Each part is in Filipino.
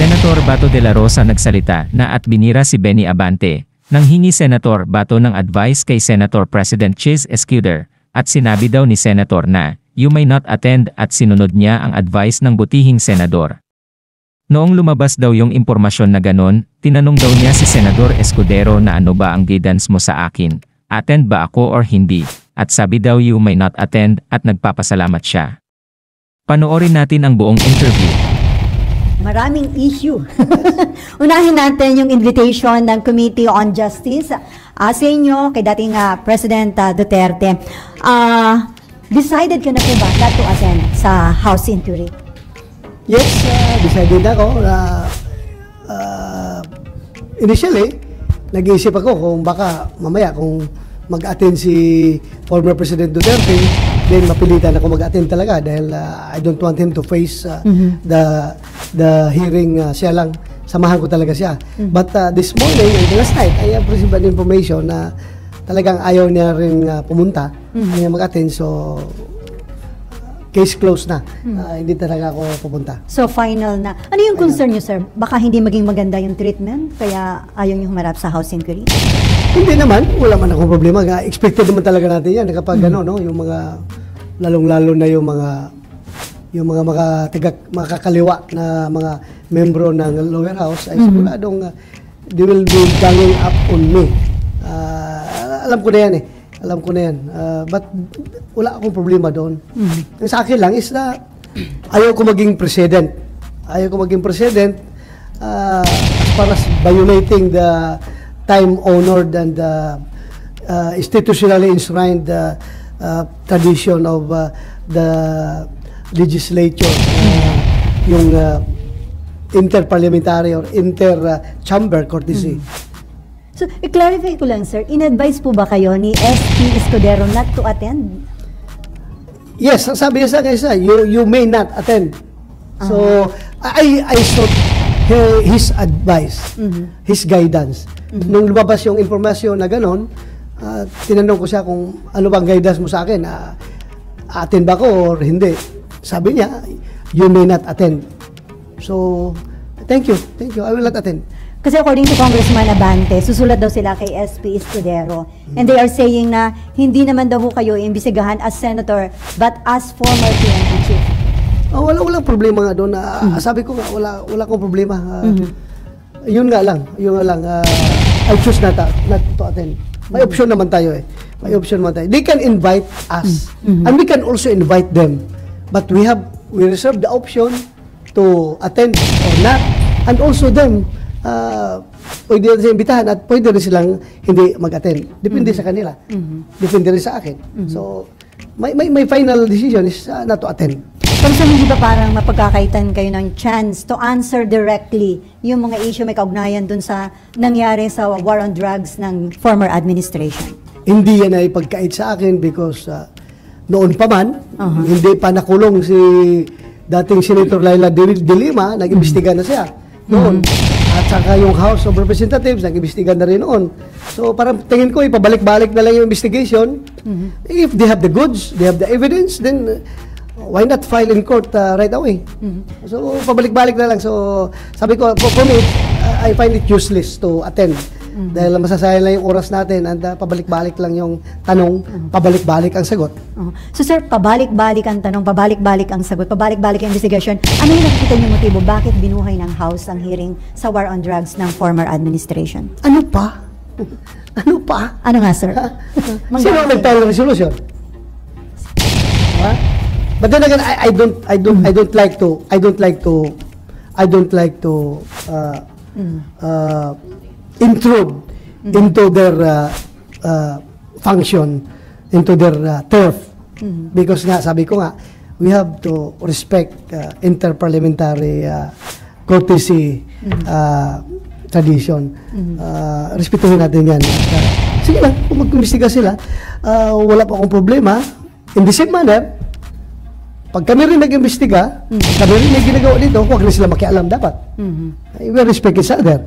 Senator Bato de la Rosa nagsalita na at binira si Benny Abante, nang hingi Senator Bato ng advice kay Senator President Chis Escudero, at sinabi daw ni Senator na, "You may not attend," at sinunod niya ang advice ng butihing senador. Noong lumabas daw yung impormasyon na ganon, tinanong daw niya si Senador Escudero na ano ba ang guidance mo sa akin, attend ba ako or hindi, at sabi daw you may not attend at nagpapasalamat siya. Panoorin natin ang buong interview. Maraming issue. Unahin natin yung invitation ng Committee on Justice sa inyo, kay dating President Duterte. Decided ka na po ba not to attend sa House inquiry? Yes, decided ako na initially, nag-iisip ako kung baka mamaya kung mag-attend si former President Duterte, then mapilitan ako mag-attend talaga dahil I don't want him to face the hearing siya lang. Samahan ko talaga siya. But this morning and last night, I have received an information na talagang ayaw niya rin pumunta, ayaw mag-attend, so case closed na. Hindi talaga ako pupunta. So final na. Ano yung concern niyo, sir? Baka hindi maging maganda yung treatment, kaya ayaw niyo humarap sa House inquiry? Hindi naman, wala man akong problema. Expected naman talaga natin yan kapag no, yung mga lalong-lalo na yung mga makakaliwa na mga membro ng lower house ay siguradong they will be ganging up on me. Alam ko na yan Alam ko na yan. But wala akong problema doon. Ang sa akin lang is na ayaw ko maging president. Ayaw ko maging president as far as violating the time-honored and institutionally enshrined tradition of the legislature, yung interparliamentary or inter-chamber courtesy. So, i-clarify ko lang, sir, in-advise po ba kayo ni SP Escudero not to attend? Yes, sabi niya sa akin, you may not attend. So, I sought his advice, his guidance. Nung lumabas yung informasyon na gano'n, tinanong ko siya kung ano bang guidance mo sa akin, attend ba ko or hindi. Sabi niya, you may not attend. So, thank you, I will not attend. Kasi according to Congressman Abante, susulat daw sila kay SP Escudero. And they are saying na hindi naman daw kayo imbisigahan as senator, but as former PNP chief. Walang problema nga doon. Sabi ko nga, wala akong problema. Yun nga lang. I choose not to attend. May option naman tayo May option naman tayo. They can invite us. And we can also invite them. But we reserve the option to attend or not. And also them, pwede rin silang imbitahan at pwede rin silang hindi mag-attend. Depende sa kanila. Depende rin sa akin. So, my final decision is not to attend. Pero so, hindi ba parang mapagkakaitan kayo ng chance to answer directly yung mga issue may kaugnayan dun sa nangyari sa war on drugs ng former administration? Hindi yan ay pagkait sa akin because noon pa man, hindi pa nakulong si dating Senator Laila de Lima, nag-imbestiga na siya noon. At saka yung House of Representatives, nag-imbestiga na rin noon. So parang tingin ko, ipabalik-balik na lang yung investigation. If they have the goods, they have the evidence, then why not file in court right away? So pabalik-balik na lang. So sabi ko, for me, I find it useless to attend. Dahil masasayang lang yung oras natin at pabalik-balik lang yung tanong, pabalik-balik ang sagot. So sir, pabalik-balik ang tanong, pabalik-balik ang sagot, pabalik-balik ang investigation. Ano yung nakikita niyo motibo? Bakit binuhay ng House ang hearing sa war on drugs ng former administration? Ano pa? Ano pa? Ano nga, sir? Sino ang nagtawag ng resolution? But then again, I don't like to intrude into their function, into their turf. Because nga, sabi ko nga, we have to respect interparliamentary courtesy tradition. Respetuhin natin yan. Sige lang, kung mag-imbestiga sila, wala pa akong problema. In the same manner, pag kami rin nag-imbestiga, kami rin may ginagawa dito, huwag na sila makialam dapat. We respect each other.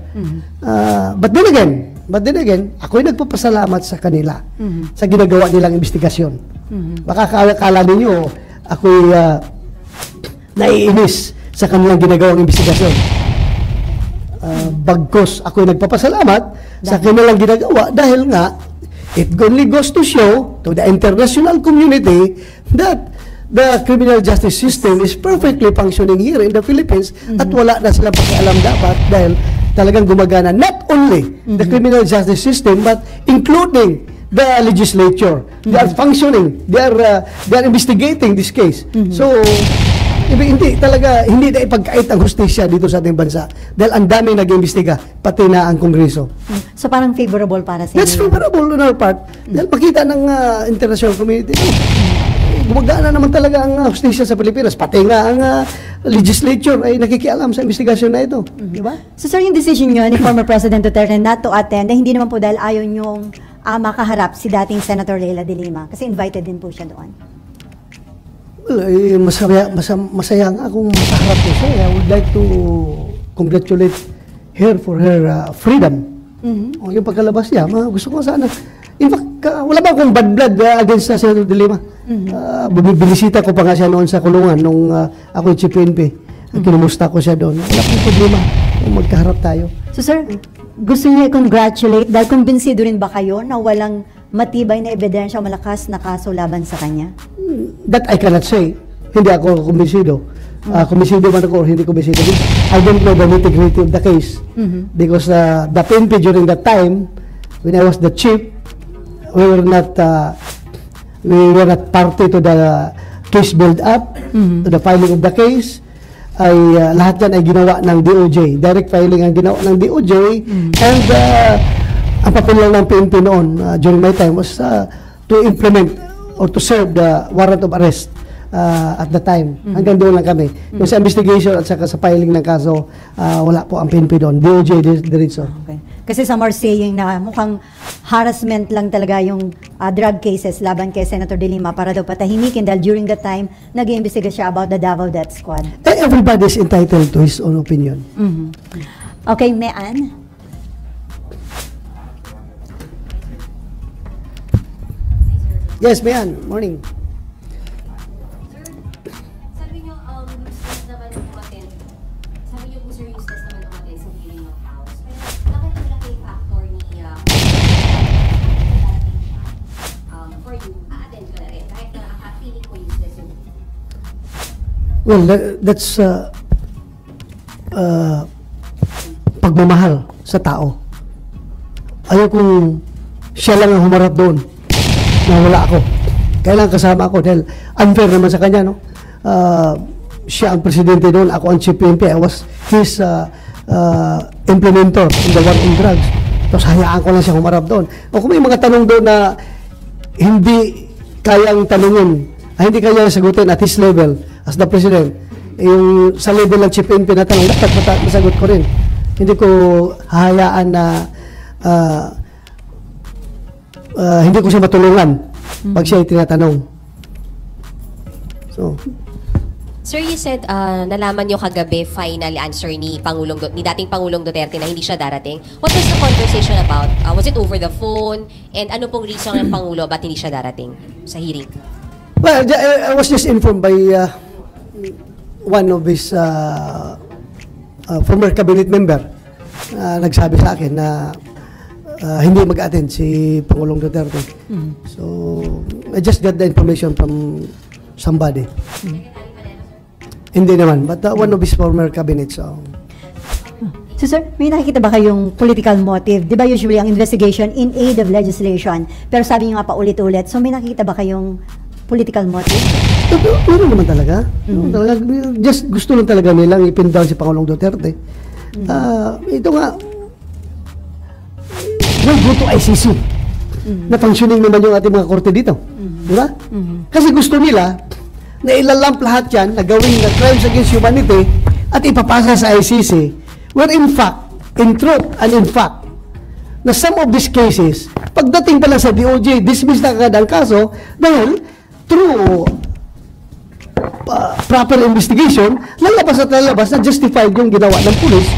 But then again, ako'y nagpapasalamat sa kanila sa ginagawa nilang investigasyon. Baka kala ninyo, ako'y naiinis sa kanilang ginagawang investigasyon. Bagkos ako'y nagpapasalamat sa kanilang ginagawa dahil nga it only goes to show to the international community that the criminal justice system is perfectly functioning here in the Philippines at wala na silang pakialam dapat dahil talagang gumagana not only the criminal justice system but including the legislature. They are functioning. They are investigating this case. So hindi na ipagkait ang hustisya dito sa ating bansa dahil ang dami nag-imbestiga pati na ang Kongreso. So parang favorable para sa That's favorable on our part dahil makita ng international community gumagana naman talaga ang hustisya sa Pilipinas pati nga ang legislature ay nakikialam sa investigasyon na ito. Di ba? So sir, yung decision nyo ni former President Duterte not to attend, hindi naman po dahil ayaw nyong makaharap si dating Senator Leila de Lima kasi invited din po siya doon. Well, masaya nga akong makaharap ko siya. I would like to congratulate her for her freedom. O yung pagkalabas niya, gusto ko sana. In fact, wala ba akong bad blood against Senator de Lima? Binisita ko pa nga siya noon sa kulungan nung ako yung PNP. Kinumusta ko siya doon. Wala akong problema kung magkaharap tayo. So sir, gusto niyo i-congratulate dahil kumbinsido rin ba kayo na walang matibay na ebidensya o malakas na kaso laban sa kanya? That I cannot say. Hindi ako kumbinsido. Kumbinsido man ako or hindi kumbinsido. I don't know the nitty-gritty of the case. Because the PNP during that time, when I was the chief, we were not party to the case build-up, to the filing of the case. Lahat yan ay ginawa ng DOJ. Direct filing ang ginawa ng DOJ. And ang papel lang ng PNP noon during my time was to implement or to serve the warrant of arrest at the time. Hanggang doon lang kami. Yung sa investigation at saka sa filing ng kaso, wala po ang PNP doon. DOJ diretso. Okay. Kasi some are saying na mukhang harassment lang talaga yung drug cases laban kay Senator de Lima para daw patahimikin dahil during that time, nag-iimbestiga siya about the Davao Death Squad. Everybody is entitled to his own opinion. Okay, Mean? Yes, Mayan. Morning. Sabi niyo, useless naman umaten. Sabi niyo po, sir, useless naman umaten sa hearing of House. Pero bakit ang malaking factor ni for you, a-attend ka na rin? Kahit na feeling ko useless yung... Well, that's pagmamahal sa tao. Ayaw kung siya lang ang humarap doon na wala ako. Kailangan kasama ako dahil unfair naman sa kanya, no? Siya ang presidente doon, ako ang chief PNP. I was his implementer in the war on drugs. Tapos hayaan ko lang siya humarap doon. O kung may mga tanong doon na hindi kayang tanungin, hindi kaya sagutin at his level as the president, yung sa level ng chief PNP na tanong, dapat masagot ko rin. Hindi ko hahayaan na hindi ko siya matulungan pag siya ay tinatanong. So, Sir, you said nalaman niyo kagabi final answer ni dating Pangulong Duterte na hindi siya darating. What was the conversation about? Was it over the phone? And ano pong reason ng Pangulo ba't hindi siya darating sa hearing? well, I was just informed by one of his former cabinet member. Nagsabi sa akin na hindi mag-attend si Pangulong Duterte. So, I just got the information from somebody. Hindi naman, but one of his former cabinets. So sir, may nakikita ba kayong political motive? Di ba usually ang investigation in aid of legislation? Pero sabi niyo nga pa ulit-ulit, so may nakikita ba kayong political motive? Meron naman talaga. Just gusto lang talaga nilang ipin down si Pangulong Duterte. Ito nga, we'll go to ICC. Na functioning naman yung ating mga korte dito. Di ba? Kasi gusto nila na ilalamp lahat yan na gawin na crimes against humanity at ipapasa sa ICC where in fact, in truth and in fact, na some of these cases, pagdating pala sa DOJ, dismiss na agad ang kaso dahil through proper investigation, lalabas at lalabas na justified yung ginawa ng police,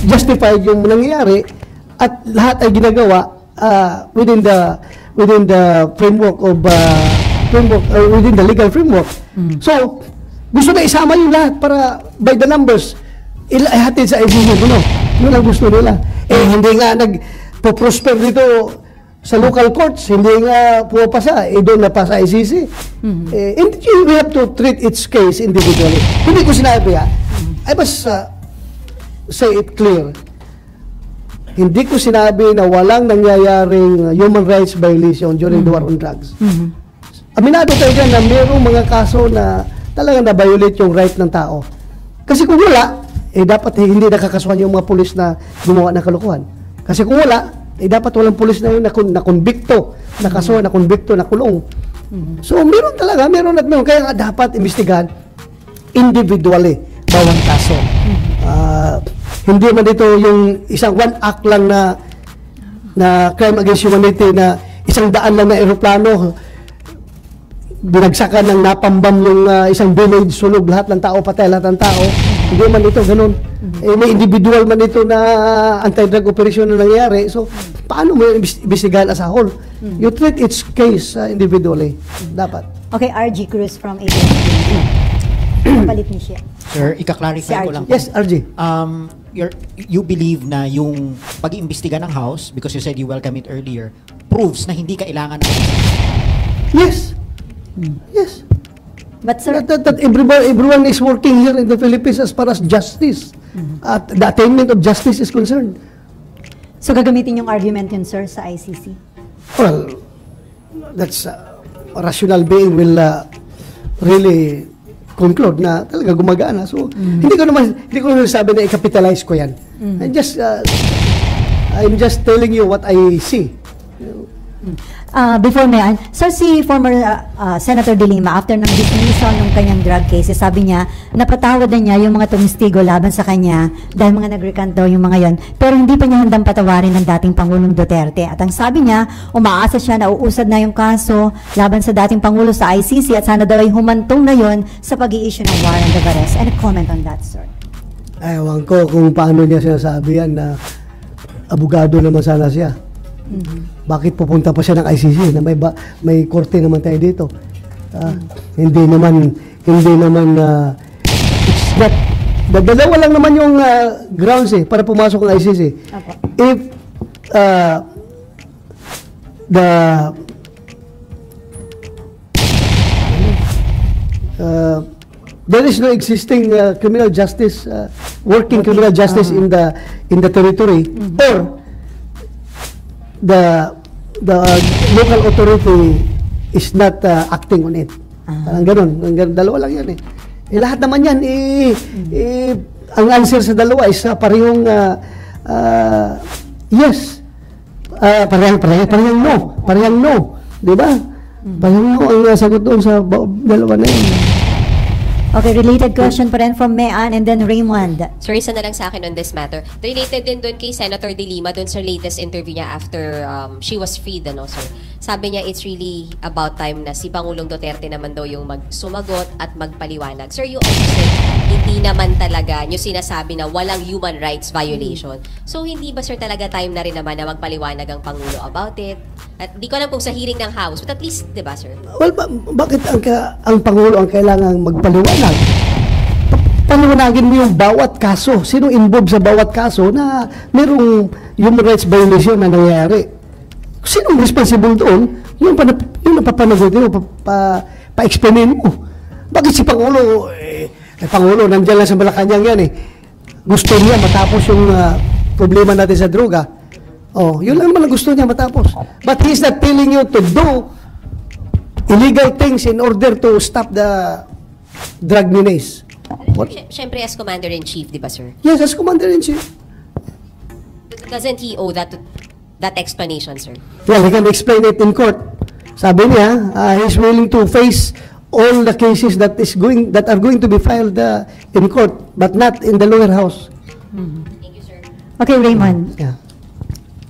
justified yung nangyayari, at lahat ay ginagawa within the framework of within the legal framework. So, gusto na isama yung lahat para by the numbers ihatid sa ICC, Yun ang gusto nila. Hindi nga nag-prosper dito sa local courts, hindi nga pumapasa, doon na pa sa ICC. And we have to treat each case individually. Hindi ko sinabi I must say it clear. Hindi ko sinabi na walang nangyayaring human rights violation during the war on drugs. Aminado tayo dyan na mayroong mga kaso na talagang na-violate yung right ng tao. Kasi kung wala, dapat hindi nakakasuhan yung mga pulis na gumawa ng kalokohan. Kasi kung wala, dapat walang pulis na yun na konbikto, nakasuhan, na konbikto, na kulong. So, meron talaga, meron at meron. Kaya nga dapat imbestigahan individually bawang kaso. Hindi man dito yung isang one act lang na crime against humanity na 100 lang na eroplano binagsakan ng napambam yung isang village, sunog lahat ng tao, patay lahat ng tao. Hindi man ito ganun. May individual man ito na anti-drug operation na nangyayari. So, paano mo imbestigahan as a whole? You treat each case individually. Dapat. Okay, RG Cruz from ABS. Palit ni siya. Sir, ika-clarify ko lang. Yes, RG. You believe na yung pag-iimbestiga ng House, because you said you welcome it earlier, proves na hindi kailangan ng Yes. Yes. But sir, That everyone is working here in the Philippines as far as justice. At the attainment of justice is concerned. so gagamitin yung argument yun, sir, sa ICC? Well, that's a rational being will really conclude na talaga gumagana. So, hindi ko naman sabi na i-capitalize ko yan. I'm just telling you what I see. Before Mayan, sir, si former Senator De Lima, after ng dismissal ng kanyang drug cases, sabi niya, napatawad na niya yung mga tumistigo laban sa kanya dahil mga nag-recant daw yung mga yon. Pero hindi pa niya handang patawarin ng dating Pangulong Duterte. At ang sabi niya, umaasa siya na uusad na yung kaso laban sa dating Pangulo sa ICC at sana daw ay humantong na yon sa pag-i-issue ng warrant of arrest. Any comment on that, sir? Ewan ko kung paano niya sinasabi yan na abogado naman sana siya. Bakit pupunta pa siya ng ICC na may korte naman tayo dito? Hindi naman it's not, dalawa lang naman yung grounds para pumasok ng ICC. Okay. If there is no existing criminal justice, working criminal justice in the territory, or the local authority is not acting on it. Parang ganun. Dalawa lang yan lahat naman yan, ang answer sa dalawa is parehong yes. Parehong no. Parehong no. Di ba? Parehong no ang sagot doon sa dalawa na yun. Okay, related question pa rin from Mayan and then Raymond. Sir, isa na lang sa akin on this matter. Related din doon kay Senator De Lima, doon sa latest interview niya after she was freed, sir. Sabi niya, it's really about time na si Pangulong Duterte naman daw yung sumagot at magpaliwanag. Sir, you also said, hindi naman talaga yung sinasabi na walang human rights violation. So, hindi ba, sir, talaga time na rin naman na magpaliwanag ang Pangulo about it? At di ko alam kung sa hearing ng House, but at least, di ba, sir? Well, bakit ang Pangulo ang kailangang magpaliwanag? Paliwanagin mo yung bawat kaso. Sino involved sa bawat kaso na mayroong human rights violation na nangyayari? Sino responsible doon? Yung napapanagutin mo, pa-explainin mo. Bakit si Pangulo, Pangulo, nandiyan lang sa Malacanang yan gusto niya matapos yung problema natin sa droga. Yun lang naman ang gusto niya matapos. But he's not telling you to do illegal things in order to stop the drug menace. Siyempre, as Commander-in-Chief, di ba, sir? Yes, as Commander-in-Chief. Doesn't he owe that explanation, sir? Well, he can explain it in court. Sabi niya, he's willing to face all the cases that are going to be filed in court, but not in the lower house. Thank you, sir. Okay, Raymond. Yeah.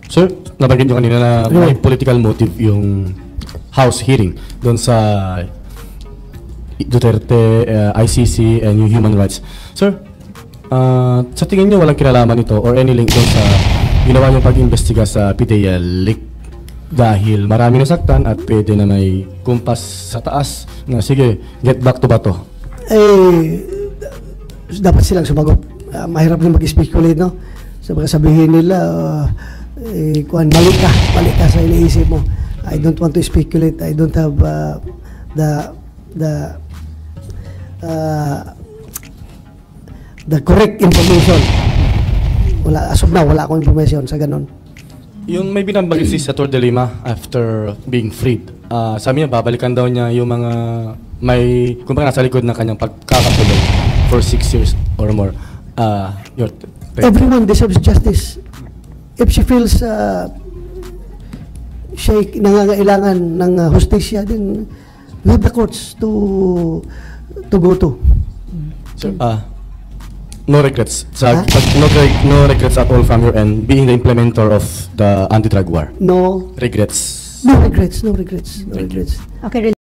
Sir, nabanggit nyo kanina na may political motive yung House hearing doon sa Duterte, ICC, and yung human rights. Sir, sa tingin nyo walang kinalaman ito or any link doon sa ginawa yung pag-imbestiga sa PDEA leak dahil marami nasaktan at pwede na may kumpas sa taas na sige, get back to bato? Dapat silang sumagot. Mahirap na mag-speculate, no? sa mga sabihin nila, mali ka sa iniisip mo. I don't want to speculate. I don't have the correct information. As of now, wala akong information sa ganon. Yung may binanggit si Senator De Lima after being freed, sabi niya babalikan daw niya yung mga may kumbaga nasa likod ng kanyang pagkakakulong for 6 years or more. Everyone deserves justice. If she feels siya nangangailangan ng hustisya, then we have the courts to go to. So, no regrets. No regrets at all from your end being the implementer of the anti-drug war. No Regrets. regrets. Okay,